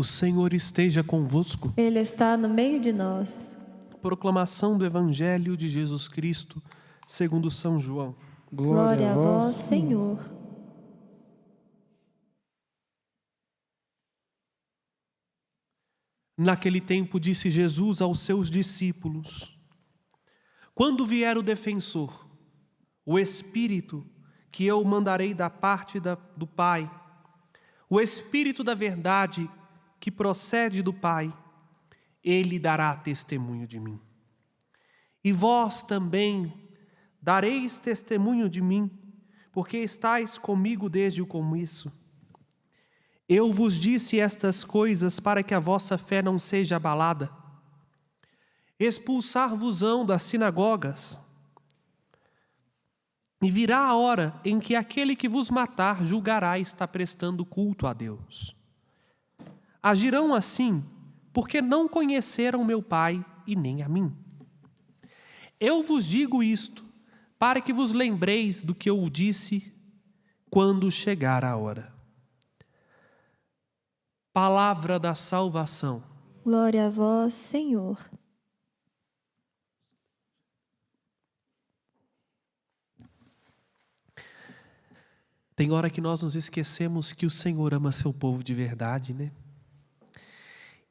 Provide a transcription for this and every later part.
O Senhor esteja convosco. Ele está no meio de nós. Proclamação do Evangelho de Jesus Cristo, segundo São João. Glória a vós, Senhor. Naquele tempo disse Jesus aos seus discípulos: quando vier o defensor, o Espírito que eu mandarei da parte do Pai, o Espírito da verdade que procede do Pai, ele dará testemunho de mim. E vós também dareis testemunho de mim, porque estáis comigo desde o começo. Eu vos disse estas coisas para que a vossa fé não seja abalada. Expulsar-vos-ão das sinagogas. E virá a hora em que aquele que vos matar julgará estar prestando culto a Deus. Agirão assim, porque não conheceram meu Pai e nem a mim. Eu vos digo isto, para que vos lembreis do que eu disse quando chegar a hora. Palavra da salvação. Glória a vós, Senhor. Tem hora que nós nos esquecemos que o Senhor ama seu povo de verdade, né?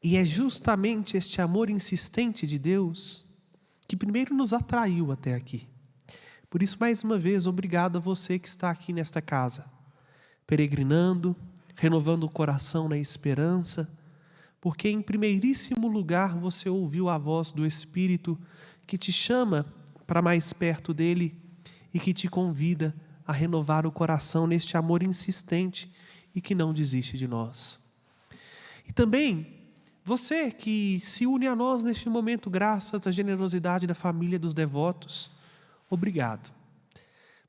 E é justamente este amor insistente de Deus que primeiro nos atraiu até aqui. Por isso, mais uma vez, obrigado a você que está aqui nesta casa, peregrinando, renovando o coração na esperança, porque em primeiríssimo lugar você ouviu a voz do Espírito que te chama para mais perto dele e que te convida a renovar o coração neste amor insistente e que não desiste de nós. E também você que se une a nós neste momento, graças à generosidade da família dos devotos, obrigado.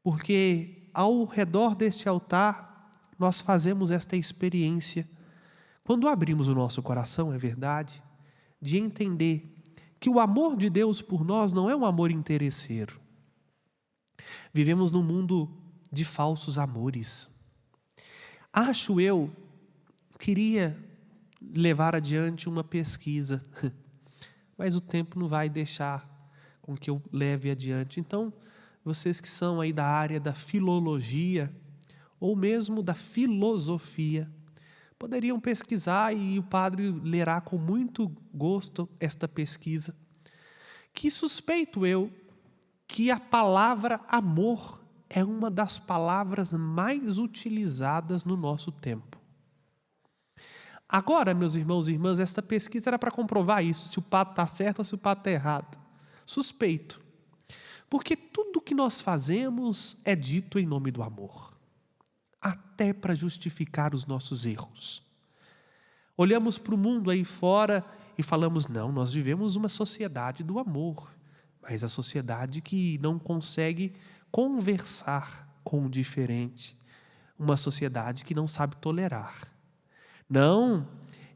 Porque ao redor deste altar, nós fazemos esta experiência, quando abrimos o nosso coração, é verdade, de entender que o amor de Deus por nós não é um amor interesseiro. Vivemos num mundo de falsos amores. Queria levar adiante uma pesquisa, mas o tempo não vai deixar com que eu leve adiante. Então, vocês que são aí da área da filologia, ou mesmo da filosofia, poderiam pesquisar e o padre lerá com muito gosto esta pesquisa, que suspeito eu que a palavra amor é uma das palavras mais utilizadas no nosso tempo. Agora, meus irmãos e irmãs, esta pesquisa era para comprovar isso, se o padre está certo ou se o padre está errado. Suspeito. Porque tudo que nós fazemos é dito em nome do amor. Até para justificar os nossos erros. Olhamos para o mundo aí fora e falamos, não, nós vivemos uma sociedade do amor. Mas a sociedade que não consegue conversar com o diferente. Uma sociedade que não sabe tolerar. Não,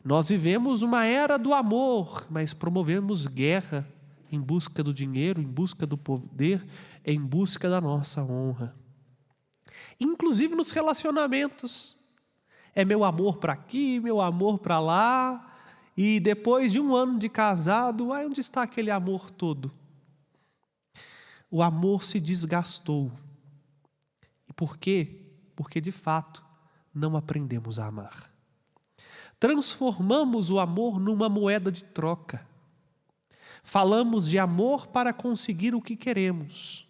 nós vivemos uma era do amor, mas promovemos guerra em busca do dinheiro, em busca do poder, em busca da nossa honra. Inclusive nos relacionamentos. É meu amor para aqui, meu amor para lá, e depois de 1 ano de casado, onde está aquele amor todo? O amor se desgastou. E por quê? Porque de fato não aprendemos a amar. Transformamos o amor numa moeda de troca. Falamos de amor para conseguir o que queremos.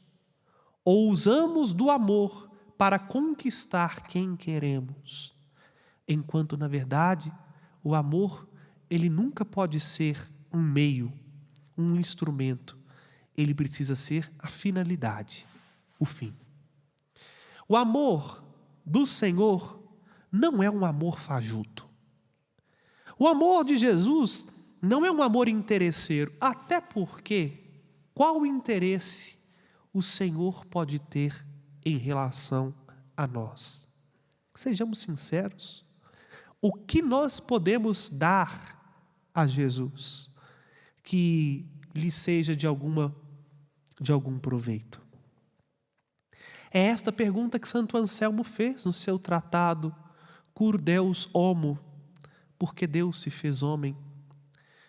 Ou usamos do amor para conquistar quem queremos. Enquanto, na verdade, o amor, ele nunca pode ser um meio, um instrumento. Ele precisa ser a finalidade, o fim. O amor do Senhor não é um amor fajuto. O amor de Jesus não é um amor interesseiro, até porque qual interesse o Senhor pode ter em relação a nós? Sejamos sinceros. O que nós podemos dar a Jesus que lhe seja de algum proveito? É esta pergunta que Santo Anselmo fez no seu tratado Cur Deus Homo, porque Deus se fez homem.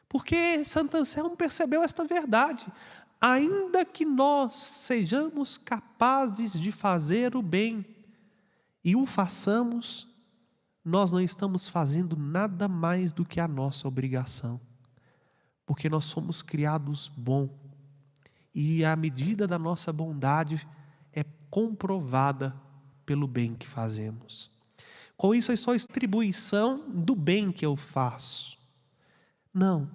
Porque Santo Anselmo percebeu esta verdade. Ainda que nós sejamos capazes de fazer o bem e o façamos, nós não estamos fazendo nada mais do que a nossa obrigação. Porque nós somos criados bons. E a medida da nossa bondade é comprovada pelo bem que fazemos. Com isso, é só atribuição do bem que eu faço. Não.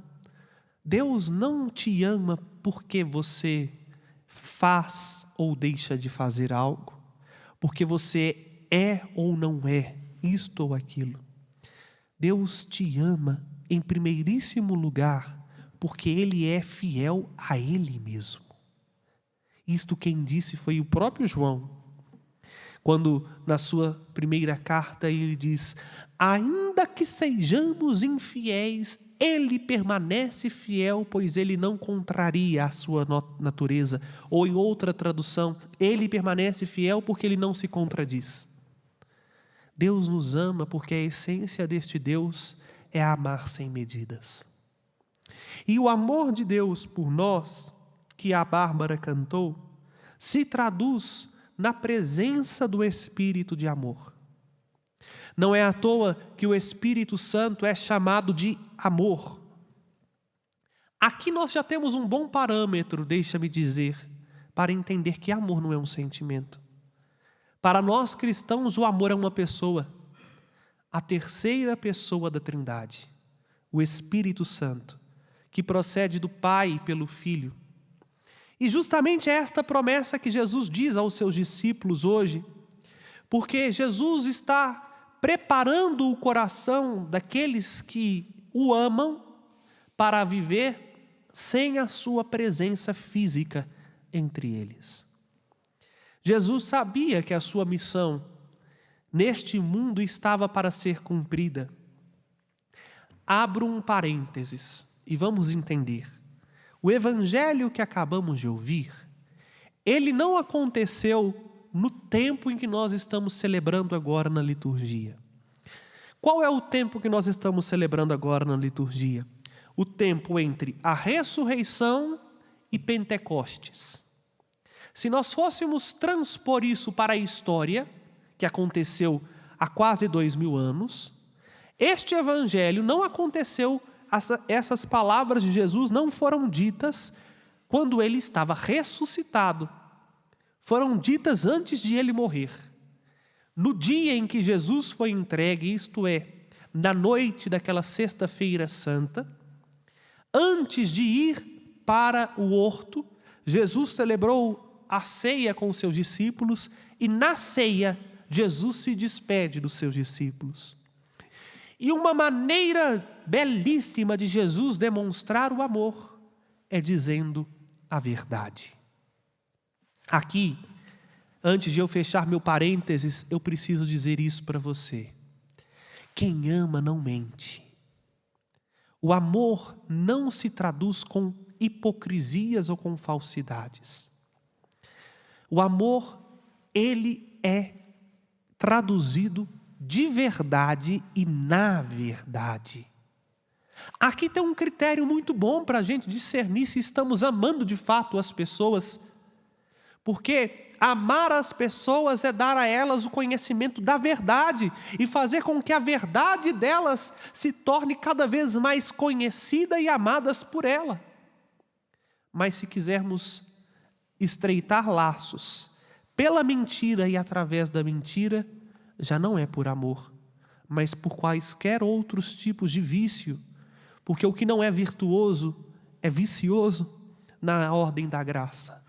Deus não te ama porque você faz ou deixa de fazer algo, porque você é ou não é isto ou aquilo. Deus te ama em primeiríssimo lugar porque Ele é fiel a Ele mesmo. Isto quem disse foi o próprio João. Quando na sua primeira carta ele diz: ainda que sejamos infiéis, Ele permanece fiel, pois Ele não contraria a sua natureza. Ou em outra tradução, Ele permanece fiel porque Ele não se contradiz. Deus nos ama porque a essência deste Deus é amar sem medidas. E o amor de Deus por nós, que a Bárbara cantou, se traduz na presença do Espírito de amor. Não é à toa que o Espírito Santo é chamado de amor. Aqui nós já temos um bom parâmetro, deixa-me dizer, para entender que amor não é um sentimento. Para nós cristãos, o amor é uma pessoa, a terceira pessoa da Trindade, o Espírito Santo, que procede do Pai pelo Filho. E justamente é esta promessa que Jesus diz aos seus discípulos hoje, porque Jesus está preparando o coração daqueles que o amam para viver sem a sua presença física entre eles. Jesus sabia que a sua missão neste mundo estava para ser cumprida. Abro um parênteses e vamos entender. O evangelho que acabamos de ouvir, ele não aconteceu no tempo em que nós estamos celebrando agora na liturgia. Qual é o tempo que nós estamos celebrando agora na liturgia? O tempo entre a ressurreição e Pentecostes. Se nós fôssemos transpor isso para a história, que aconteceu há quase 2000 anos, este evangelho não aconteceu. Essas palavras de Jesus não foram ditas quando ele estava ressuscitado. Foram ditas antes de ele morrer. No dia em que Jesus foi entregue, isto é, na noite daquela sexta-feira santa, antes de ir para o horto, Jesus celebrou a ceia com os seus discípulos e na ceia Jesus se despede dos seus discípulos. E uma maneira belíssima de Jesus demonstrar o amor é dizendo a verdade. Aqui, antes de eu fechar meu parênteses, eu preciso dizer isso para você. Quem ama não mente. O amor não se traduz com hipocrisias ou com falsidades. O amor, ele é traduzido de verdade e na verdade. Aqui tem um critério muito bom para a gente discernir se estamos amando de fato as pessoas, porque amar as pessoas é dar a elas o conhecimento da verdade e fazer com que a verdade delas se torne cada vez mais conhecida e amadas por ela. Mas se quisermos estreitar laços pela mentira e através da mentira, já não é por amor, mas por quaisquer outros tipos de vício, porque o que não é virtuoso é vicioso na ordem da graça.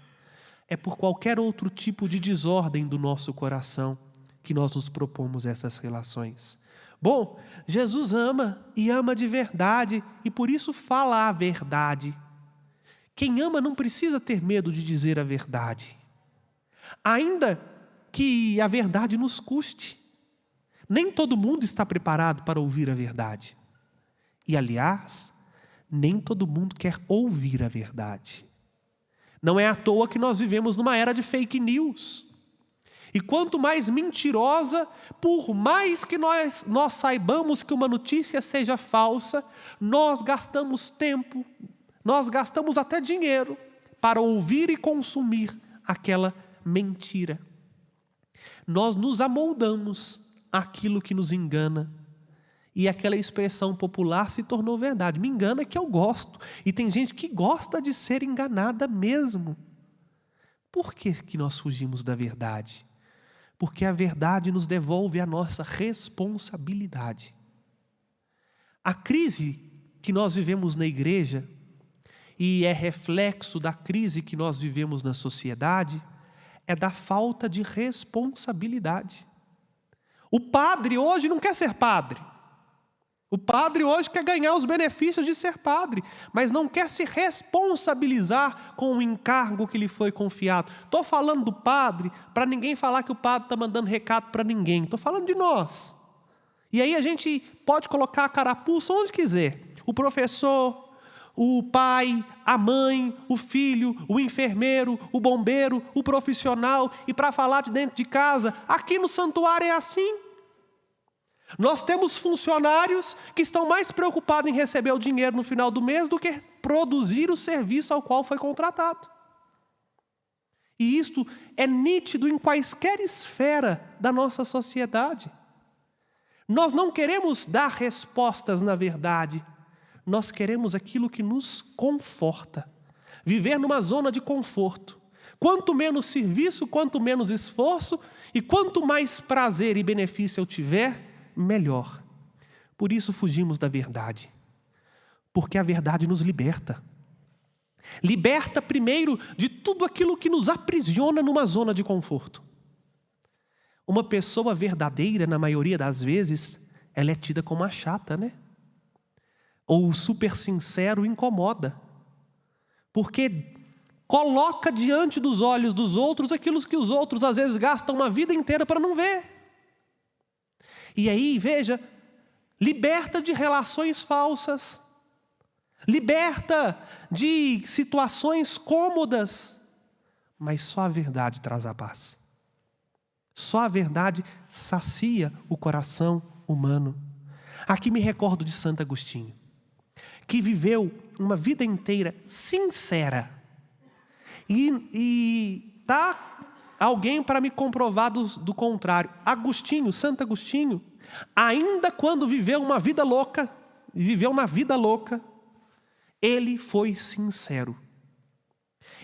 É por qualquer outro tipo de desordem do nosso coração que nós nos propomos essas relações. Bom, Jesus ama e ama de verdade e por isso fala a verdade. Quem ama não precisa ter medo de dizer a verdade, ainda que a verdade nos custe. Nem todo mundo está preparado para ouvir a verdade. E, aliás, nem todo mundo quer ouvir a verdade. Não é à toa que nós vivemos numa era de fake news. E quanto mais mentirosa, por mais que nós saibamos que uma notícia seja falsa, nós gastamos tempo, nós gastamos até dinheiro para ouvir e consumir aquela mentira. Nós nos amoldamos àquilo que nos engana. E aquela expressão popular se tornou verdade. Me engana que eu gosto. E tem gente que gosta de ser enganada mesmo. Por que nós fugimos da verdade? Porque a verdade nos devolve a nossa responsabilidade. A crise que nós vivemos na igreja, e é reflexo da crise que nós vivemos na sociedade, é da falta de responsabilidade. O padre hoje não quer ser padre. O padre hoje quer ganhar os benefícios de ser padre, mas não quer se responsabilizar com o encargo que lhe foi confiado. Estou falando do padre para ninguém falar que o padre está mandando recado para ninguém. Estou falando de nós. E aí a gente pode colocar a carapuça onde quiser. O professor, o pai, a mãe, o filho, o enfermeiro, o bombeiro, o profissional. E para falar de dentro de casa, aqui no santuário é assim. Nós temos funcionários que estão mais preocupados em receber o dinheiro no final do mês do que produzir o serviço ao qual foi contratado. E isto é nítido em quaisquer esfera da nossa sociedade. Nós não queremos dar respostas na verdade, nós queremos aquilo que nos conforta. Viver numa zona de conforto. Quanto menos serviço, quanto menos esforço e quanto mais prazer e benefício eu tiver, melhor. Por isso fugimos da verdade, porque a verdade nos liberta. Liberta primeiro de tudo aquilo que nos aprisiona numa zona de conforto. Uma pessoa verdadeira, na maioria das vezes, ela é tida como a chata, né? Ou o super sincero incomoda, porque coloca diante dos olhos dos outros aquilo que os outros às vezes gastam uma vida inteira para não ver. E aí, veja, liberta de relações falsas, liberta de situações cômodas, mas só a verdade traz a paz. Só a verdade sacia o coração humano. Aqui me recordo de Santo Agostinho, que viveu uma vida inteira sincera. E tá alguém para me comprovar do contrário. Santo Agostinho, ainda quando viveu uma vida louca, ele foi sincero.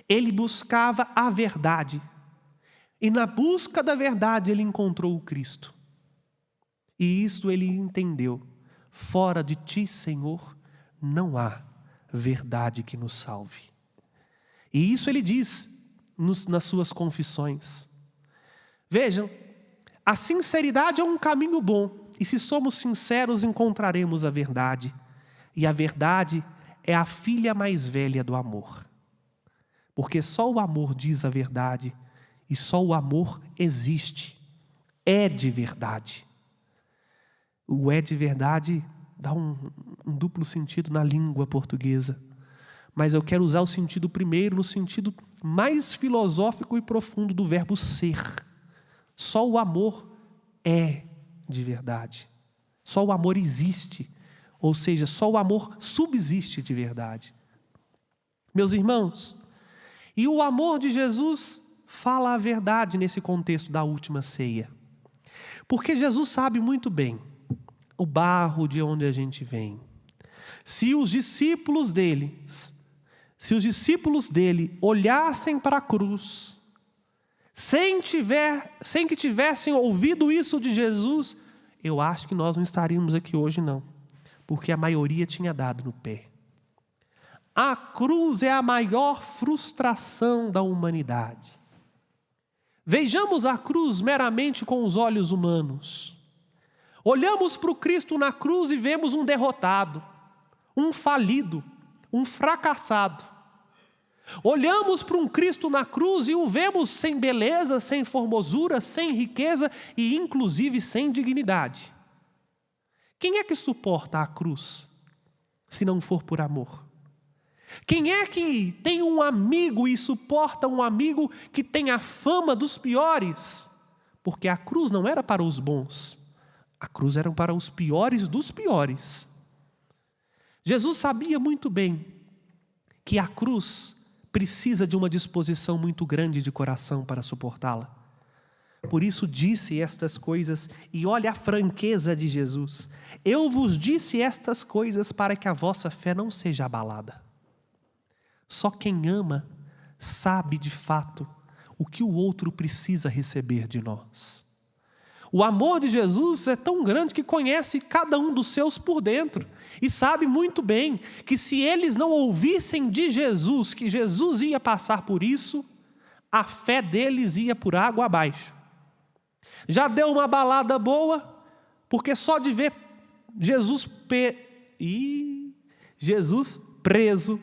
Ele buscava a verdade. E na busca da verdade ele encontrou o Cristo. E isso ele entendeu. Fora de ti, Senhor, não há verdade que nos salve. E isso ele diz nas suas confissões. Vejam, a sinceridade é um caminho bom. E se somos sinceros, encontraremos a verdade. E a verdade é a filha mais velha do amor. Porque só o amor diz a verdade. E só o amor existe. É de verdade. O é de verdade dá um duplo sentido na língua portuguesa. Mas eu quero usar o sentido primeiro, no sentido mais filosófico e profundo do verbo ser. Só o amor é de verdade. Só o amor existe. Ou seja, só o amor subsiste de verdade. Meus irmãos, e o amor de Jesus fala a verdade nesse contexto da última ceia. Porque Jesus sabe muito bem o barro de onde a gente vem. Se os discípulos dele olhassem para a cruz, sem que tivessem ouvido isso de Jesus, eu acho que nós não estaríamos aqui hoje não, porque a maioria tinha dado no pé. A cruz é a maior frustração da humanidade. Vejamos a cruz meramente com os olhos humanos. Olhamos para o Cristo na cruz e vemos um derrotado, um falido, um fracassado. Olhamos para um Cristo na cruz e o vemos sem beleza, sem formosura, sem riqueza e inclusive sem dignidade. Quem é que suporta a cruz, se não for por amor? Quem é que tem um amigo e suporta um amigo que tem a fama dos piores? porque a cruz não era para os bons, a cruz era para os piores dos piores. Jesus sabia muito bem que a cruz precisa de uma disposição muito grande de coração para suportá-la. Por isso disse estas coisas, e olha a franqueza de Jesus: eu vos disse estas coisas para que a vossa fé não seja abalada. Só quem ama sabe de fato o que o outro precisa receber de nós. O amor de Jesus é tão grande que conhece cada um dos seus por dentro e sabe muito bem que se eles não ouvissem de Jesus que Jesus ia passar por isso, a fé deles ia por água abaixo. Já deu uma balada boa, porque só de ver Jesus preso,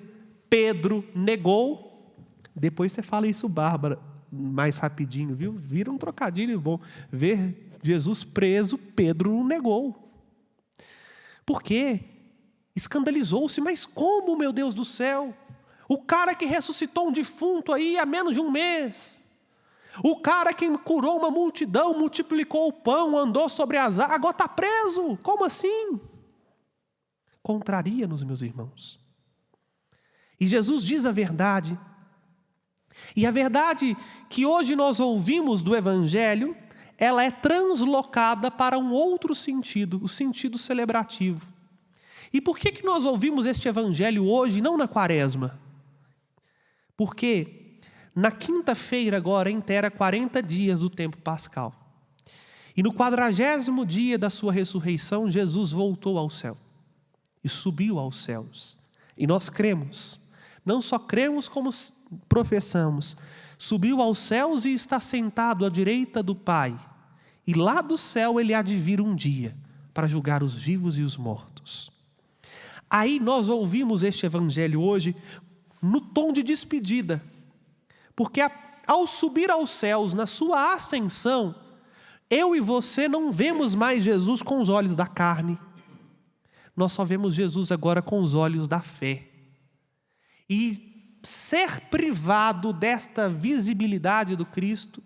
Pedro negou. Depois você fala isso, Bárbara, mais rapidinho, viu? Vira um trocadilho bom. Ver Jesus preso, Pedro não negou. Por quê? Escandalizou-se. Mas como, meu Deus do céu? O cara que ressuscitou um defunto aí há menos de um mês. O cara que curou uma multidão, multiplicou o pão, andou sobre as águas, agora está preso. Como assim? Contraria-nos, meus irmãos. E Jesus diz a verdade. E a verdade que hoje nós ouvimos do Evangelho, ela é translocada para um outro sentido, o sentido celebrativo. E por que nós ouvimos este Evangelho hoje, não na Quaresma? Porque na quinta-feira agora inteira 40 dias do tempo pascal. E no 40º dia da sua ressurreição, Jesus voltou ao céu e subiu aos céus. E nós cremos, não só cremos como professamos, subiu aos céus e está sentado à direita do Pai. E lá do céu ele há de vir um dia para julgar os vivos e os mortos. Aí nós ouvimos este evangelho hoje no tom de despedida. Porque ao subir aos céus, na sua ascensão, eu e você não vemos mais Jesus com os olhos da carne. Nós só vemos Jesus agora com os olhos da fé. E ser privado desta visibilidade do Cristo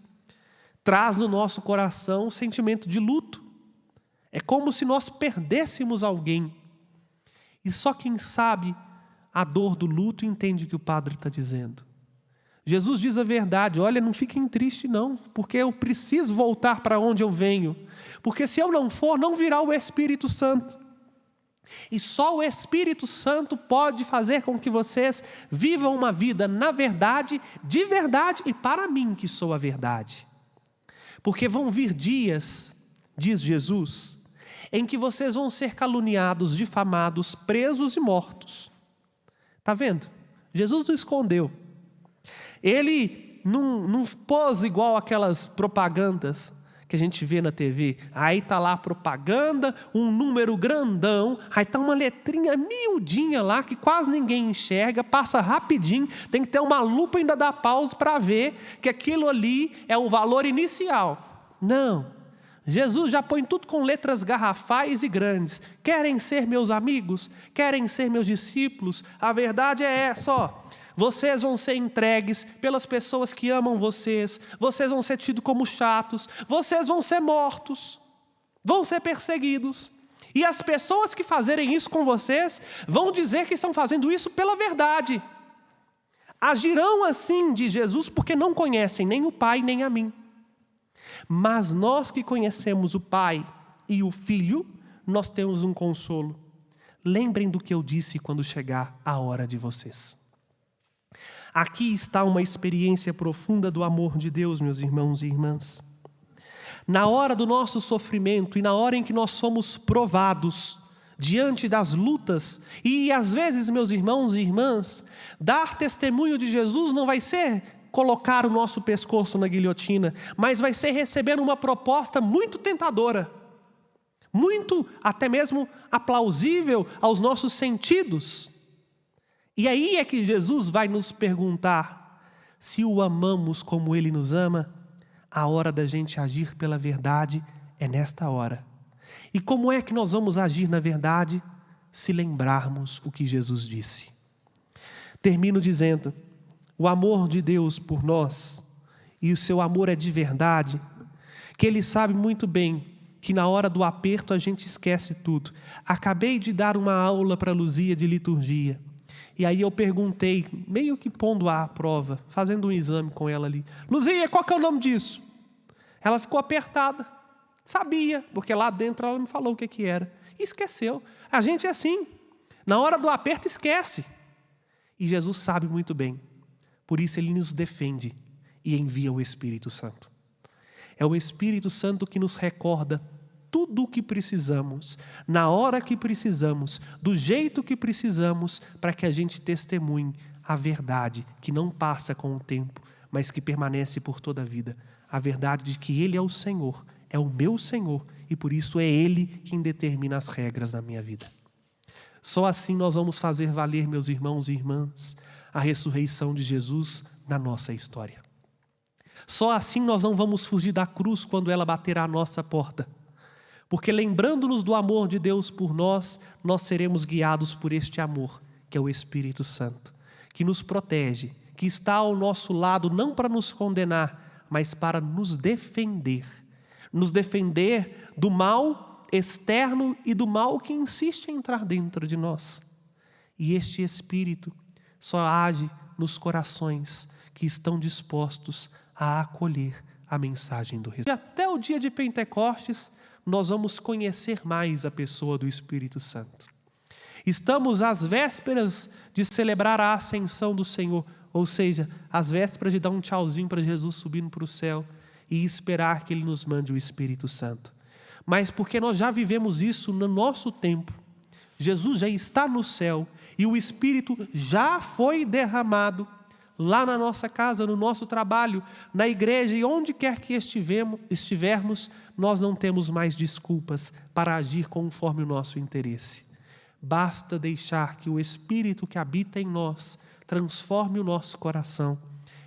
traz no nosso coração um sentimento de luto. É como se nós perdêssemos alguém. E só quem sabe a dor do luto entende o que o padre está dizendo. Jesus diz a verdade: olha, não fiquem tristes não, porque eu preciso voltar para onde eu venho. Porque se eu não for, não virá o Espírito Santo. E só o Espírito Santo pode fazer com que vocês vivam uma vida na verdade, de verdade e para mim que sou a verdade. Porque vão vir dias, diz Jesus, em que vocês vão ser caluniados, difamados, presos e mortos. Está vendo? Jesus não escondeu. Ele não pôs igual aquelas propagandas que a gente vê na TV. Aí está lá a propaganda, um número grandão, aí está uma letrinha miudinha lá que quase ninguém enxerga, passa rapidinho, tem que ter uma lupa e ainda dar pausa para ver que aquilo ali é o valor inicial. Não, Jesus já põe tudo com letras garrafais e grandes. Querem ser meus amigos? Querem ser meus discípulos? A verdade é essa, ó. Vocês vão ser entregues pelas pessoas que amam vocês. Vocês vão ser tidos como chatos. Vocês vão ser mortos. Vão ser perseguidos. E as pessoas que fazerem isso com vocês vão dizer que estão fazendo isso pela verdade. Agirão assim, diz Jesus, porque não conhecem nem o Pai nem a mim. Mas nós que conhecemos o Pai e o Filho, nós temos um consolo. Lembrem do que eu disse quando chegar a hora de vocês. Aqui está uma experiência profunda do amor de Deus, meus irmãos e irmãs. Na hora do nosso sofrimento e na hora em que nós somos provados diante das lutas, e às vezes, meus irmãos e irmãs, dar testemunho de Jesus não vai ser colocar o nosso pescoço na guilhotina, mas vai ser receber uma proposta muito tentadora, muito até mesmo aplausível aos nossos sentidos. E aí é que Jesus vai nos perguntar: se o amamos como Ele nos ama, a hora da gente agir pela verdade é nesta hora. E como é que nós vamos agir na verdade? Se lembrarmos o que Jesus disse. Termino dizendo: o amor de Deus por nós, e o seu amor é de verdade, porque Ele sabe muito bem que na hora do aperto a gente esquece tudo. Acabei de dar uma aula para a Luzia de liturgia, e aí eu perguntei, meio que pondo à prova, fazendo um exame com ela ali: Luzia, qual que é o nome disso? Ela ficou apertada, sabia, porque lá dentro ela me falou o que era, e esqueceu. A gente é assim, na hora do aperto esquece, e Jesus sabe muito bem, por isso Ele nos defende e envia o Espírito Santo. É o Espírito Santo que nos recorda tudo o que precisamos, na hora que precisamos, do jeito que precisamos, para que a gente testemunhe a verdade que não passa com o tempo, mas que permanece por toda a vida. A verdade de que Ele é o Senhor, é o meu Senhor, e por isso é Ele quem determina as regras da minha vida. Só assim nós vamos fazer valer, meus irmãos e irmãs, a ressurreição de Jesus na nossa história. Só assim nós não vamos fugir da cruz quando ela bater à nossa porta. Porque lembrando-nos do amor de Deus por nós, nós seremos guiados por este amor, que é o Espírito Santo, que nos protege, que está ao nosso lado não para nos condenar, mas para nos defender do mal externo e do mal que insiste em entrar dentro de nós. E este Espírito só age nos corações que estão dispostos a acolher a mensagem do Reino. E até o dia de Pentecostes, nós vamos conhecer mais a pessoa do Espírito Santo. Estamos às vésperas de celebrar a ascensão do Senhor, ou seja, às vésperas de dar um tchauzinho para Jesus subindo para o céu e esperar que Ele nos mande o Espírito Santo. Mas porque nós já vivemos isso no nosso tempo, Jesus já está no céu e o Espírito já foi derramado lá na nossa casa, no nosso trabalho, na igreja e onde quer que estivermos, nós não temos mais desculpas para agir conforme o nosso interesse. Basta deixar que o Espírito que habita em nós transforme o nosso coração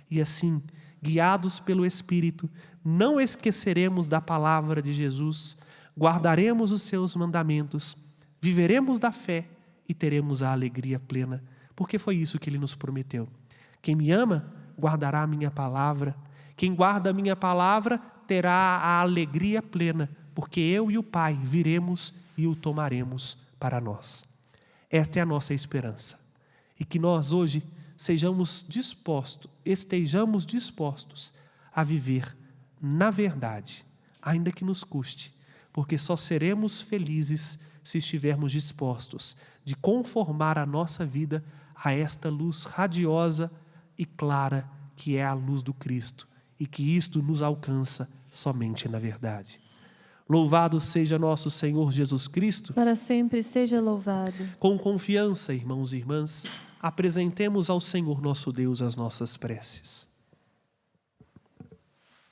e assim, guiados pelo Espírito, não esqueceremos da palavra de Jesus, guardaremos os seus mandamentos, viveremos da fé e teremos a alegria plena, porque foi isso que Ele nos prometeu. Quem me ama, guardará a minha palavra. Quem guarda a minha palavra, terá a alegria plena, porque eu e o Pai viremos e o tomaremos para nós. Esta é a nossa esperança. E que nós hoje estejamos dispostos a viver na verdade, ainda que nos custe, porque só seremos felizes se estivermos dispostos de conformar a nossa vida a esta luz radiosa e clara que é a luz do Cristo e que isto nos alcança somente na verdade. Louvado seja nosso Senhor Jesus Cristo. Para sempre seja louvado. Com confiança, irmãos e irmãs, apresentemos ao Senhor nosso Deus as nossas preces.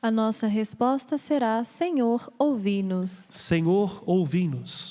A nossa resposta será: Senhor, ouvi-nos. Senhor, ouvi-nos.